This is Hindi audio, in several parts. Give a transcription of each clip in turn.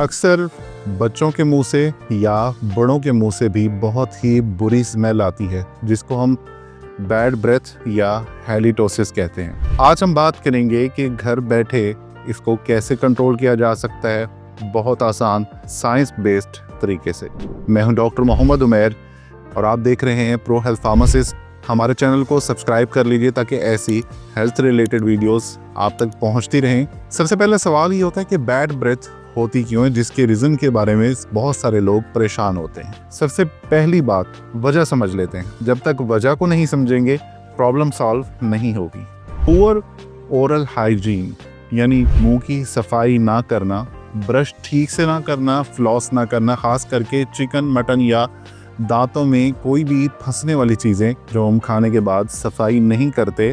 अक्सर बच्चों के मुंह से या बड़ों के मुंह से भी बहुत ही बुरी स्मेल आती है, जिसको हम बैड ब्रेथ या हैलिटोसिस कहते हैं। आज हम बात करेंगे कि घर बैठे इसको कैसे कंट्रोल किया जा सकता है, बहुत आसान साइंस बेस्ड तरीके से। मैं हूं डॉक्टर मोहम्मद उमैर और आप देख रहे हैं प्रो हेल्थ फार्मासिस्ट। हमारे चैनल को सब्सक्राइब कर लीजिए ताकि ऐसी हेल्थ रिलेटेड वीडियोस आप तक पहुंचती रहें। सबसे पहले सवाल ये होता है कि बैड ब्रेथ होती क्यों है, जिसके रीजन के बारे में बहुत सारे लोग परेशान होते हैं। सबसे पहली बात वजह समझ लेते हैं। जब तक वजह को नहीं समझेंगे प्रॉब्लम सॉल्व नहीं होगी। पुअर ओरल हाइजीन यानी मुंह की सफाई ना करना, ब्रश ठीक से ना करना, फ्लॉस ना करना, खास करके चिकन, मटन या दांतों में कोई भी फंसने वाली चीज़ें जो हम खाने के बाद सफाई नहीं करते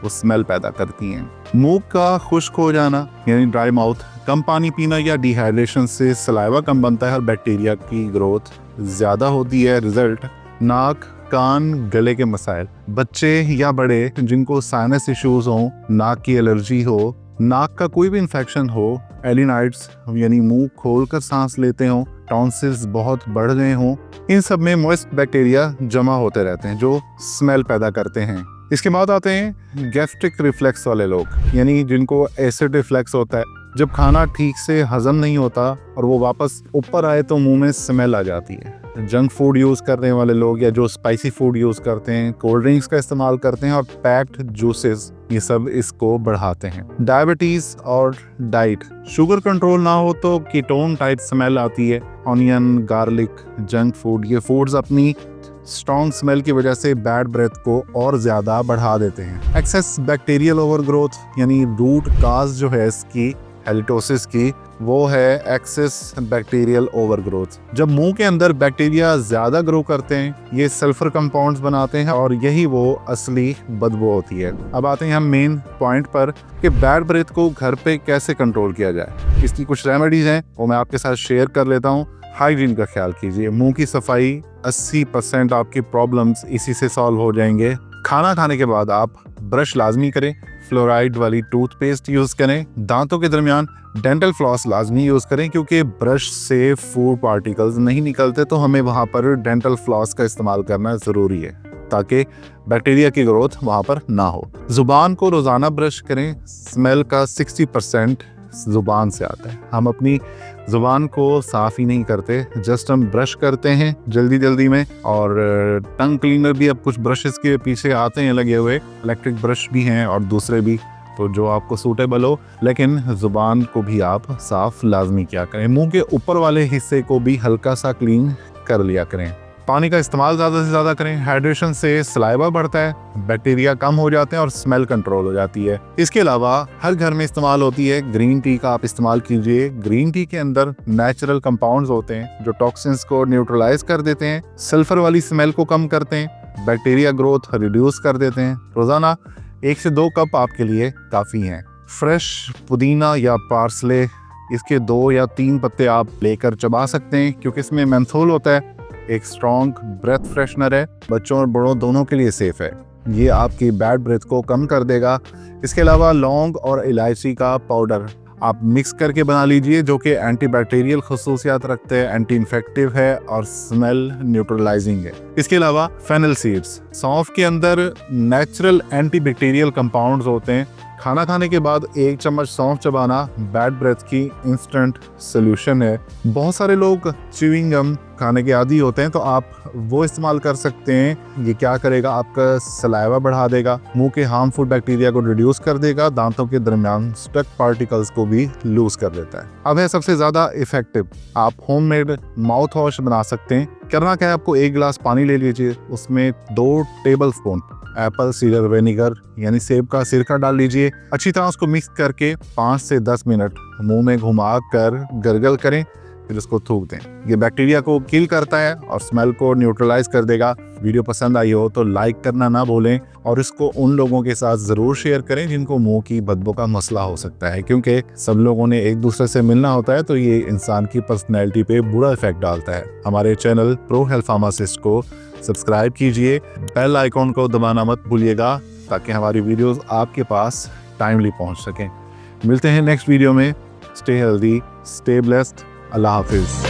वो स्मेल पैदा करती हैं। मुंह का खुश्क हो जाना यानी ड्राई माउथ, कम पानी पीना या डिहाइड्रेशन से सलाइवा कम बनता है और बैक्टीरिया की ग्रोथ ज़्यादा होती है। रिजल्ट नाक, कान, गले के मसाइल। बच्चे या बड़े जिनको साइनस इश्यूज हो, नाक की एलर्जी हो, नाक का कोई भी इन्फेक्शन हो, एलिनाइड्स यानी मुंह खोलकर सांस लेते हो, टॉन्सिल्स बहुत बढ़ गए हों, इन सब में मॉइस्ट बैक्टीरिया जमा होते रहते हैं जो स्मेल पैदा करते हैं। इसके बाद आते हैं गैस्ट्रिक रिफ्लेक्स वाले लोग, यानी जिनको एसिड रिफ्लेक्स होता है। जब खाना ठीक से हजम नहीं होता और वो वापस ऊपर आए तो मुंह में स्मेल आ जाती है। जंक फूड यूज़ करने वाले लोग या जो स्पाइसी फूड यूज़ करते हैं, कोल्ड ड्रिंक्स का इस्तेमाल करते हैं और पैक्ड जूसेस, ये सब इसको बढ़ाते हैं। डायबिटीज़ और डाइट, शुगर कंट्रोल ना हो तो कीटोन टाइप स्मेल आती है। ऑनियन, गार्लिक, जंक फूड, ये फूड्स अपनी स्ट्रॉन्ग स्मेल की वजह से बैड ब्रेथ को और ज़्यादा बढ़ा देते हैं। एक्सेस बैक्टीरियल ओवरग्रोथ यानी रूट काज जो है इसकी हैलिटोसिस की, वो है एक्सेस बैक्टीरियल ओवरग्रोथ। जब मुंह के अंदर बैक्टीरिया ज़्यादा ग्रो करते हैं, ये सल्फर कंपाउंड्स बनाते हैं और यही वो असली बदबू होती है। अब आते हैं हम मेन पॉइंट पर कि बैड ब्रेथ को घर पे कैसे कंट्रोल किया जाए। इसकी कुछ रेमेडीज हैं, वो मैं आपके साथ शेयर कर लेता हूँ। हाइजीन का ख्याल कीजिए, मुंह की सफाई, 80% आपकी प्रॉब्लम्स इसी से सॉल्व हो जाएंगे। खाना खाने के बाद आप ब्रश लाजमी करें, फ्लोराइड वाली टूथपेस्ट यूज़ करें। दांतों के दरमियान डेंटल फ्लॉस लाजमी यूज़ करें, क्योंकि ब्रश से फूड पार्टिकल्स नहीं निकलते तो हमें वहाँ पर डेंटल फ्लॉस का इस्तेमाल करना ज़रूरी है ताकि बैक्टीरिया की ग्रोथ वहाँ पर ना हो। ज़ुबान को रोज़ाना ब्रश करें। स्मेल का 60% ज़ुबान से आता है। हम अपनी ज़ुबान को साफ़ ही नहीं करते, जस्ट हम ब्रश करते हैं जल्दी में। और टंग क्लीनर भी अब कुछ ब्रशेस के पीछे आते हैं लगे हुए, इलेक्ट्रिक ब्रश भी हैं और दूसरे भी, तो जो आपको सूटेबल हो। लेकिन ज़ुबान को भी आप साफ़ लाजमी किया करें। मुंह के ऊपर वाले हिस्से को भी हल्का सा क्लीन कर लिया करें। पानी का इस्तेमाल ज़्यादा से ज़्यादा करें। हाइड्रेशन से सलाइवा बढ़ता है, बैक्टीरिया कम हो जाते हैं और स्मेल कंट्रोल हो जाती है। इसके अलावा हर घर में इस्तेमाल होती है ग्रीन टी का आप इस्तेमाल कीजिए। ग्रीन टी के अंदर नेचुरल कंपाउंड्स होते हैं जो टॉक्सिन्स को न्यूट्रलाइज कर देते हैं, सल्फर वाली स्मेल को कम करते हैं, बैक्टीरिया ग्रोथ रिड्यूस कर देते हैं। रोज़ाना 1 से 2 कप आपके लिए काफ़ी हैं। फ्रेश पुदीना या पार्सले, इसके 2 या 3 पत्ते आप लेकर चबा सकते हैं, क्योंकि इसमें मेंथोल होता है, एक स्ट्रॉन्ग ब्रेथ फ्रेशनर है, बच्चों और बड़ों दोनों के लिए सेफ है। ये आपकी बैड ब्रेथ को कम कर देगा। इसके अलावा लौंग और इलायची का पाउडर आप मिक्स करके बना लीजिए, जो कि एंटीबैक्टीरियल खसूसियात रखते हैं, एंटी इन्फेक्टिव है और स्मेल न्यूट्रलाइजिंग है। इसके अलावा फेनल सीड्स, सौंफ के अंदर नेचुरल एंटीबैक्टीरियल कंपाउंड्स होते हैं। खाना खाने के बाद 1 चम्मच सौंफ चबाना बैड ब्रेथ की इंस्टेंट सोल्यूशन है। बहुत सारे लोग च्यूइंग गम खाने के आदी होते हैं, तो आप वो इस्तेमाल कर सकते हैं। ये क्या करेगा, आपका सलाइवा बढ़ा देगा, मुंह के हार्मफुल बैक्टीरिया को रिड्यूस कर देगा, दांतों के दरमियान स्टक पार्टिकल्स को भी लूज कर देता है। अब है सबसे ज़्यादा इफेक्टिव, आप होममेड माउथ वॉश बना सकते हैं। करना क्या है, आपको 1 गिलास पानी ले लीजिए, उसमें 2 टेबलस्पून एप्पल सीडर विनेगर यानी सेब का सिरका डाल लीजिए। अच्छी तरह उसको मिक्स करके 5 से 10 मिनट मुंह में घुमा कर गरगल करें, फिर उसको थूक दें। ये बैक्टीरिया को किल करता है और स्मेल को न्यूट्रलाइज कर देगा। वीडियो पसंद आई हो तो लाइक करना ना भूलें और इसको उन लोगों के साथ ज़रूर शेयर करें जिनको मुंह की बदबू का मसला हो सकता है, क्योंकि सब लोगों ने एक दूसरे से मिलना होता है तो ये इंसान की पर्सनैलिटी पे बुरा इफेक्ट डालता है। हमारे चैनल प्रो हेल्थ फार्मासिस्ट को सब्सक्राइब कीजिए, बेल आइकॉन को दबाना मत भूलिएगा ताकि हमारी वीडियोस आपके पास टाइमली पहुंच सकें। मिलते हैं नेक्स्ट वीडियो में। स्टे हेल्दी, स्टे ब्लेस्ड, अल्लाह हाफिज़।